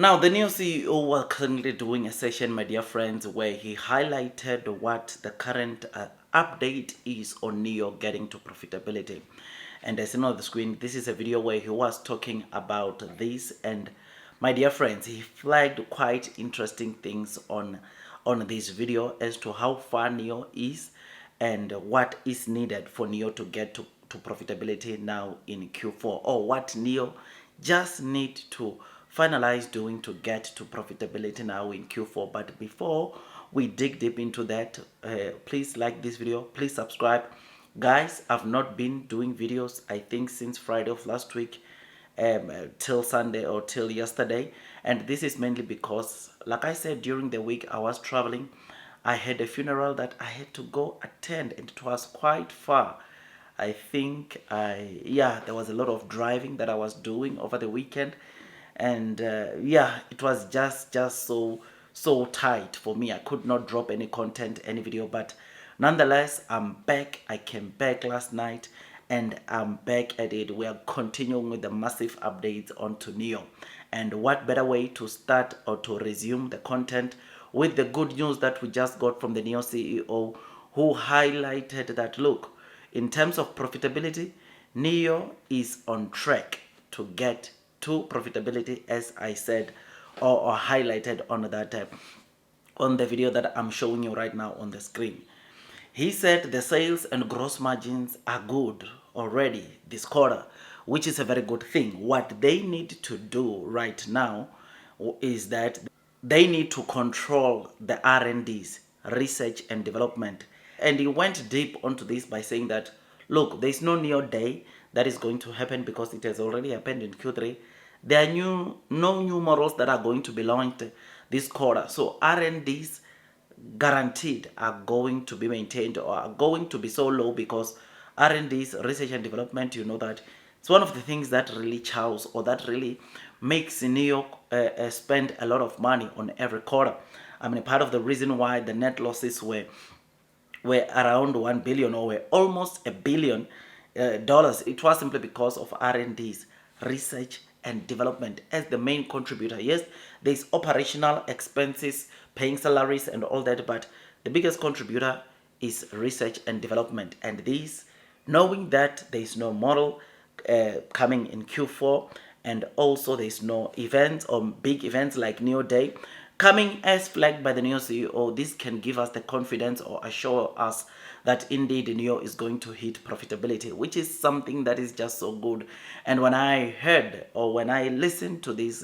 Now, the new CEO was currently doing a session, my dear friends, where he highlighted what the current update is on NIO getting to profitability. And as you know on the screen, this is a video where he was talking about this. And my dear friends, he flagged quite interesting things on this video as to how far NIO is and what is needed for NIO to get to profitability now in Q4, or what NIO just need to finalize doing to get to profitability now in Q4. But before we dig deep into that, please like this video, please subscribe. Guys, I've not been doing videos, I think, since Friday of last week, till Sunday or till yesterday. And this is mainly because, like I said, during the week I was traveling. I had a funeral that I had to go attend, and it was quite far. I think there was a lot of driving that I was doing over the weekend, and it was just so tight for me. I could not drop any content, any video, but nonetheless, I'm back. I came back last night, and I'm back at it. We are continuing with the massive updates onto NIO, and what better way to start or to resume the content with the good news that we just got from the NIO CEO, who highlighted that, look, in terms of profitability, NIO is on track to get to profitability, as I said, or highlighted on that on the video that I'm showing you right now on the screen. He said the sales and gross margins are good already this quarter, which is a very good thing. What they need to do right now is that they need to control the R&Ds, research and development. And he went deep onto this by saying that, look, there's no NIO day that is going to happen because it has already happened in Q3. There are no new models that are going to be launched this quarter. So R&Ds guaranteed are going to be maintained or are going to be so low because R&D's, research and development, you know that it's one of the things that really chows or that really makes NIO spend a lot of money on every quarter. I mean, part of the reason why the net losses were around 1 billion or were almost $1 billion, it was simply because of R&D's, research and development as the main contributor. Yes, there's operational expenses, paying salaries and all that, but the biggest contributor is research and development. And this, knowing that there's no model coming in Q4, and also there's no events or big events like NIO Day coming as flagged by the NIO CEO, this can give us the confidence or assure us that indeed NIO is going to hit profitability, which is something that is just so good. And when I heard or when I listened to this,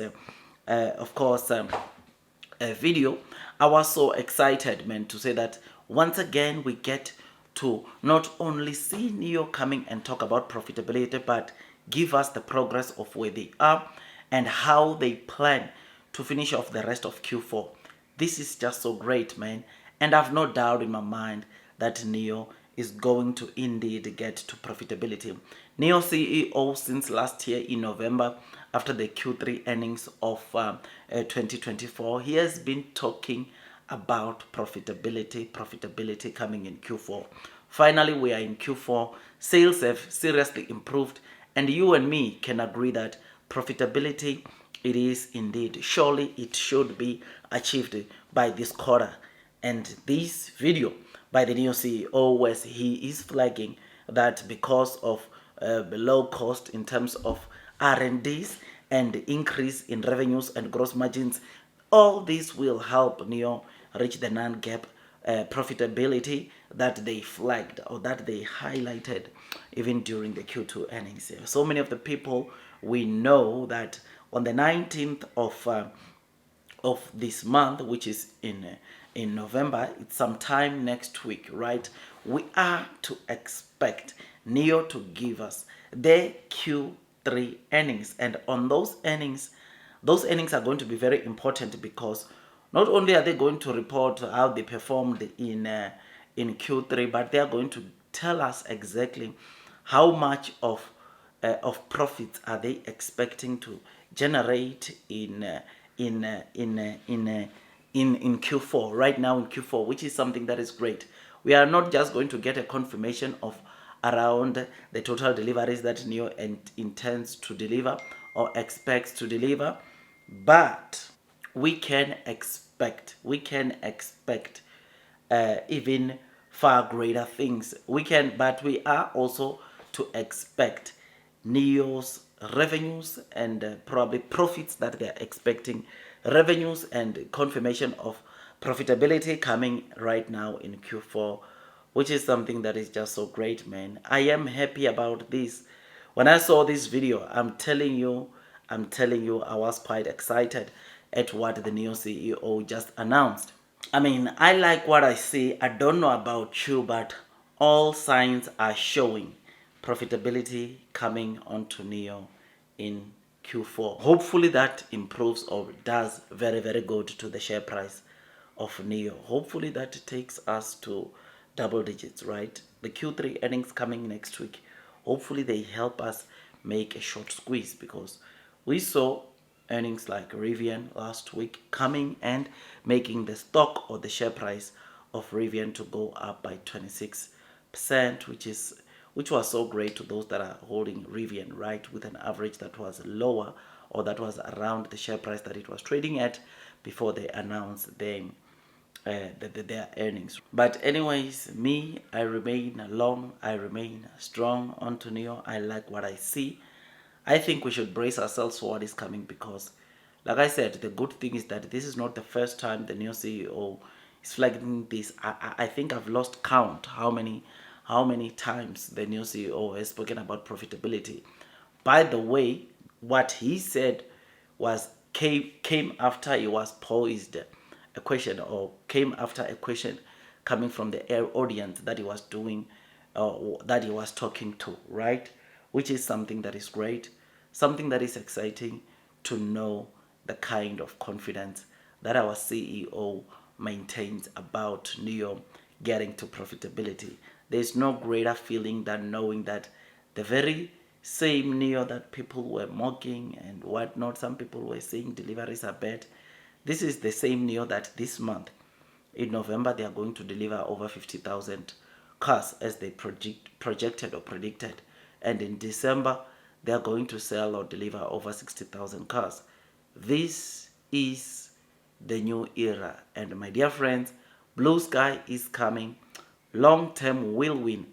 video, I was so excited, man, to say that once again we get to not only see NIO coming and talk about profitability, but give us the progress of where they are and how they plan to finish off the rest of Q4. This is just so great, man. And I've no doubt in my mind that NIO is going to indeed get to profitability. NIO CEO, since last year in November, after the Q3 earnings of 2024, he has been talking about profitability coming in Q4. Finally, we are in Q4. Sales have seriously improved, and you and me can agree that profitability, it is indeed, surely it should be achieved by this quarter. And this video by the new CEO, was he is flagging that because of low cost in terms of R&Ds and increase in revenues and gross margins, all this will help NIO reach the non-GAAP profitability that they flagged or that they highlighted even during the Q2 earnings. So many of the people, we know that on the 19th of this month, which is in November, it's sometime next week, right? We are to expect NIO to give us their Q3 earnings, and on those earnings are going to be very important because not only are they going to report how they performed in Q3, but they are going to tell us exactly how much of profits are they expecting to generate in Q4, right now in Q4, which is something that is great. We are not just going to get a confirmation of around the total deliveries that NIO intends to deliver or expects to deliver, but we can expect even far greater things. But we are also to expect NIO's revenues and probably profits that they are expecting, revenues and confirmation of profitability coming right now in Q4, which is something that is just so great, man. I am happy about this. When I saw this video, I'm telling you, I was quite excited at what the new CEO just announced. I mean, I like what I see. I don't know about you, but all signs are showing profitability coming onto NIO in Q4. Hopefully that improves or does very, very good to the share price of NIO. Hopefully that takes us to double digits, right? The Q3 earnings coming next week. Hopefully they help us make a short squeeze, because we saw earnings like Rivian last week coming and making the stock or the share price of Rivian to go up by 26%, which was so great to those that are holding Rivian, right, with an average that was lower, or that was around the share price that it was trading at before they announced their earnings. But anyways, me, I remain long, I remain strong onto NIO. I like what I see. I think we should brace ourselves for what is coming, because, like I said, the good thing is that this is not the first time the new CEO is flagging this. I think I've lost count how many times the new CEO has spoken about profitability. By the way, what he said was came after he was posed a question, or came after a question coming from the audience that he was doing, that he was talking to, right? Which is something that is great, something that is exciting to know the kind of confidence that our CEO maintains about NIO getting to profitability. There's no greater feeling than knowing that the very same NIO that people were mocking and whatnot, some people were saying deliveries are bad. This is the same NIO that this month, in November, they are going to deliver over 50,000 cars as they projected or predicted. And in December, they are going to sell or deliver over 60,000 cars. This is the new era. And my dear friends, blue sky is coming. Long term will win.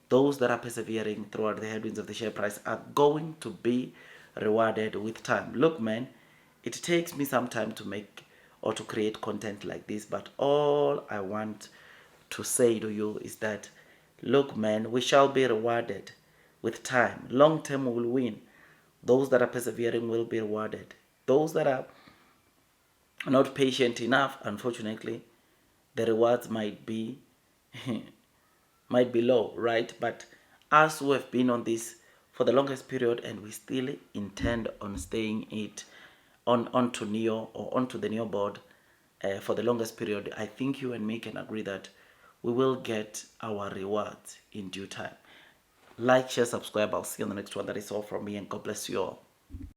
Those that are persevering throughout the headwinds of the share price are going to be rewarded with time. Look, man, it takes me some time to make or to create content like this, but all I want to say to you is that, look, man, we shall be rewarded with time. Long term will win. Those that are persevering will be rewarded. Those that are not patient enough, unfortunately, the rewards might be might be low, right? But us who have been on this for the longest period, and we still intend on staying it onto NIO or onto the NIO board for the longest period, I think you and me can agree that we will get our rewards in due time. Like, share, subscribe. I'll see you on the next one. That is all from me, and God bless you all.